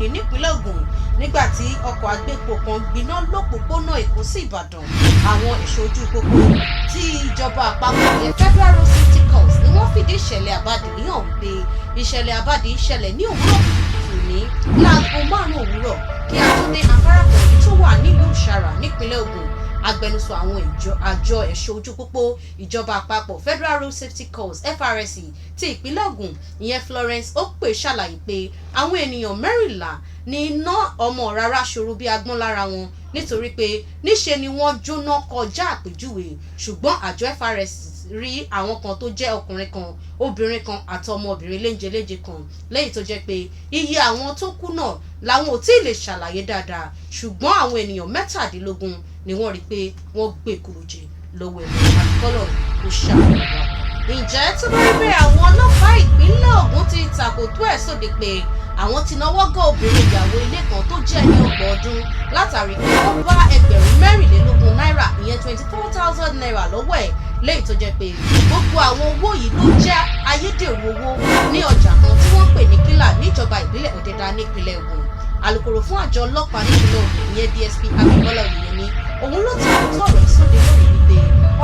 lónìí nípínlẹ̀ Ògùn nígbà tí ọkọ̀ agbépo kan gbiná lópòpónà Èkó sí Ìbàdàn. Àwọn ẹ̀ṣọ́ ojú pópó tí ìjọba àpapọ̀ yẹn Federal Road Safety Corps ni wọ́n fìdí ìṣẹ̀lẹ̀ àbádì hàn wípé ìṣẹ̀lẹ̀ àbádì ṣẹlẹ̀ ní òwúrọ̀ kùtùkùtù ní láago 5 òwúrọ̀ kí a tó dé afárá kan èyí tó wà nílùú Ṣàrà nípínlẹ̀ Ògùn. Agbẹnusọ àwọn àjọ ẹ̀ṣọ́ ojú pópó ìjọba àpapọ̀ Federal Road Safety Corps FRSC ti ìpínlẹ̀ Ògùn ìyẹn Florence Okpe ṣàlàyé pé àwọn ènìyàn 14 ní iná ọmọ Rara ṣòro bí agbọ́n lára wọn nítorí pé níṣe ni wọ́n jóná kọjá àpèjúwe, ṣùgbọ́n àjọ FRSC rí àwọn kan tó jẹ́ ọkùnrin kan, obìnrin kan àti ọmọbìnrin léńjeléńje kan, lẹ́yìn tó jẹ́ pé iye àwọn tó kú náà làwọn ò tí ì lè ṣàlàyé dáadáa, ṣùgbọ́n àwọn ènìyàn 17 ni wọ́n rí pé wọ́n gbé kúròjẹ lọ́wọ́ ẹ̀rọ àkọlọ̀ kò ṣàlàyé. Ǹjẹ́ tó bá rí bẹ́ẹ̀, àwọn ọlọ́pàá ìpínlẹ̀ Ògùn ti tàkòtò ẹ̀ sóde pé àwọn ti náwó gọ́ obìnrin ìyàwó ilé kan tó jẹ́ ní 30 ọdún látàrí pé ó bá ẹgbẹ̀rún 24,000 náírà ìyẹn 24,000 naira lọ́wọ́ ẹ̀, lẹ́yìn tó jẹ́ pé gbogbo àwọn owó yìí ló jẹ́ ayédèrú owó ní ọjà kan tí wọ́n pè ní Kílà níjọba ìbílẹ̀ Ọ̀dẹ̀dá nípínlẹ̀ Ògùn. Alukoro fún àjọ ọlọ́pàá nípínlẹ̀ Ògùn ìyẹn DSP Abiamọ òun ló ti kó tọ̀rọ̀ ìsóde lórí wípé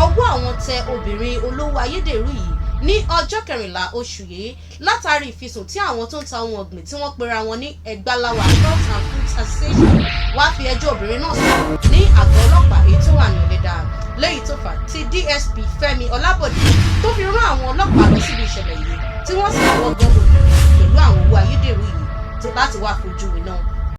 ọwọ́ àwọn tẹ obìnrin olówó ayédèrú yìí ní ọjọ́ 14 oṣù yìí látàrí ìfisùn tí àwọn tó ń ta ohun ọ̀gbìn tí wọ́n pera wọn ní Ẹgbàláwa Crops and Food Association wá fi ẹjọ́ obìnrin náà sùn ní àgọ́ ọlọ́pàá èyí tó wà ní Ọ̀dẹ̀dá, lẹ́yìn tó fà tí DSP Fẹ́mi Ọlábọ̀dé tó fi rán àwọn ọlọ́pàá lọ síbi ìṣẹ̀lẹ̀ yìí tí wọ́n sì wọ́ gán obìnrin pẹ̀lú àwọn owó ayédèrú yìí láti wá fojú winá.